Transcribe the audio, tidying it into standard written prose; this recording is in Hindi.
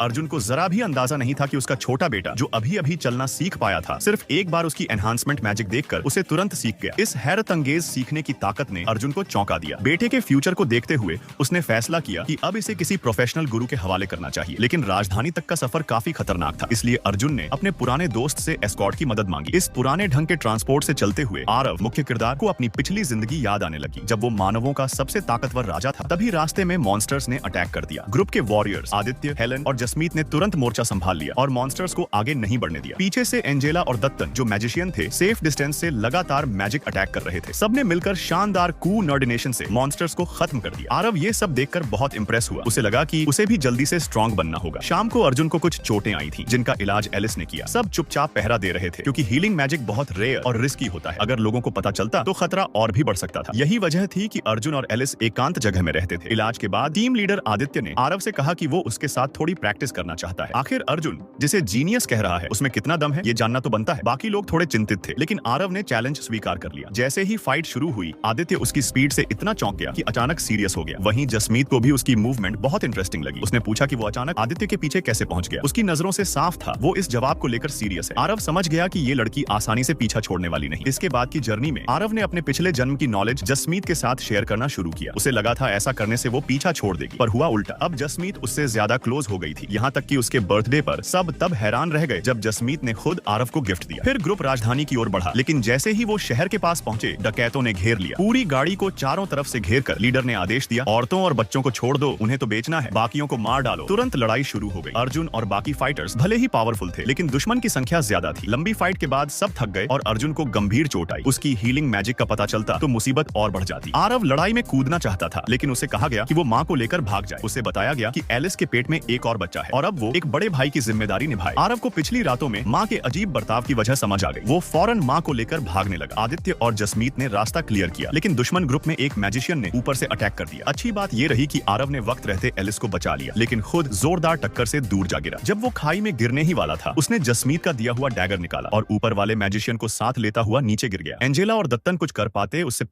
अर्जुन को जरा भी अंदाजा नहीं था कि उसका छोटा बेटा जो अभी अभी चलना सीख पाया था, सिर्फ एक बार उसकी एनहांसमेंट मैजिक देखकर उसे तुरंत सीख गया। इस हैरत अंगेज सीखने की ताकत ने अर्जुन को चौंका दिया। बेटे के फ्यूचर को देखते हुए उसने फैसला किया कि अब इसे किसी प्रोफेशनल गुरु के हवाले करना चाहिए। लेकिन राजधानी तक का सफर काफी खतरनाक था, इसलिए अर्जुन ने अपने पुराने दोस्त से एस्कॉर्ट की मदद मांगी। इस पुराने ढंग के ट्रांसपोर्ट से चलते हुए आरव मुख्य किरदार को अपनी पिछली जिंदगी याद आने लगी, जब वो मानवों का सबसे ताकतवर राजा था। तभी रास्ते में मॉन्स्टर्स ने अटैक कर दिया। ग्रुप के वॉरियर्स आदित्य, हेलन और जसमीत ने तुरंत मोर्चा संभाल लिया और मॉन्स्टर्स को आगे नहीं बढ़ने दिया। पीछे से एंजेला और दत्तन जो मैजिशियन थे, सेफ डिस्टेंस से लगातार मैजिक अटैक कर रहे थे। सबने मिलकर शानदार कोऑर्डिनेशन से मॉन्स्टर्स को खत्म कर दिया। आरव ये सब देखकर बहुत इंप्रेस हुआ। उसे लगा कि उसे भी जल्दी से स्ट्रॉन्ग बनना होगा। शाम को अर्जुन को कुछ चोटें आई थी, जिनका इलाज एलिस ने किया। सब चुपचाप पहरा दे रहे थे, क्योंकि हीलिंग मैजिक बहुत रेयर और रिस्की होता है। अगर लोगों को पता चलता तो खतरा और भी बढ़ सकता था। यही वजह थी कि अर्जुन और एलिस एकांत जगह में रहते थे। इलाज के बाद टीम लीडर आदित्य ने आरव से कहा कि वो उसके साथ थोड़ी प्रैक्टिस करना चाहता है। आखिर अर्जुन जिसे जीनियस कह रहा है, उसमें कितना दम है ये जानना तो बनता है। बाकी लोग थोड़े चिंतित थे, लेकिन आरव ने चैलेंज स्वीकार कर लिया। जैसे ही फाइट शुरू हुई, आदित्य उसकी स्पीड से इतना चौंक गया कि अचानक सीरियस हो गया। वहीं जसमीत को भी उसकी मूवमेंट बहुत इंटरेस्टिंग लगी। उसने पूछा कि वो अचानक आदित्य के पीछे कैसे पहुंच गया। उसकी नजरों से साफ था वो इस जवाब को लेकर सीरियस है। आरव समझ गया कि ये लड़की आसानी से पीछा छोड़ने वाली नहीं। इसके बाद की जर्नी में आरव ने अपने पिछले जन्म की नॉलेज जसमीत के साथ शेयर करना शुरू किया। उसे लगा था ऐसा करने से वो पीछा छोड़ देगी, पर हुआ उल्टा। अब जसमीत उससे ज्यादा क्लोज हो गई थी, यहाँ तक कि उसके बर्थडे पर सब तब हैरान रह गए जब जसमीत ने खुद आरव को गिफ्ट दिया। फिर ग्रुप राजधानी की ओर बढ़ा, लेकिन जैसे ही वो शहर के पास पहुंचे, डकैतों ने घेर लिया। पूरी गाड़ी को चारों तरफ से घेर कर लीडर ने आदेश दिया, औरतों और बच्चों को छोड़ दो, उन्हें तो बेचना है, बाकियों को मार डालो। तुरंत लड़ाई शुरू हो गई। अर्जुन और बाकी फाइटर्स भले ही पावरफुल थे, लेकिन दुश्मन की संख्या ज्यादा थी। लंबी फाइट के बाद सब थक गए और अर्जुन को गंभीर चोट आई। उसकी हीलिंग मैजिक का पता चलता तो मुसीबत और बढ़ जाती। आरव लड़ाई में कूदना चाहता था, लेकिन उसे कहा गया कि वो माँ को लेकर भाग जाए। उसे बताया गया कि एलिस के पेट में एक और बच्चा है और अब वो एक बड़े भाई की जिम्मेदारी निभाए। आरव को पिछली रातों में माँ के अजीब बर्ताव की वजह समझ आ गई। वो फौरन माँ को लेकर भागने लगा। आदित्य और जसमीत ने रास्ता क्लियर किया, लेकिन दुश्मन ग्रुप में एक मैजिशियन ने ऊपर से अटैक कर दिया। अच्छी बात ये रही कि आरव ने वक्त रहते एलिस को बचा लिया, लेकिन खुद जोरदार टक्कर से दूर जा गिरा। जब वो खाई में गिरने ही वाला था, उसने जसमीत का दिया हुआ डैगर निकाला और ऊपर वाले मैजिशियन को साथ लेता हुआ नीचे गिर गया। एंजेला और दत्तन कुछ कर पाते उससे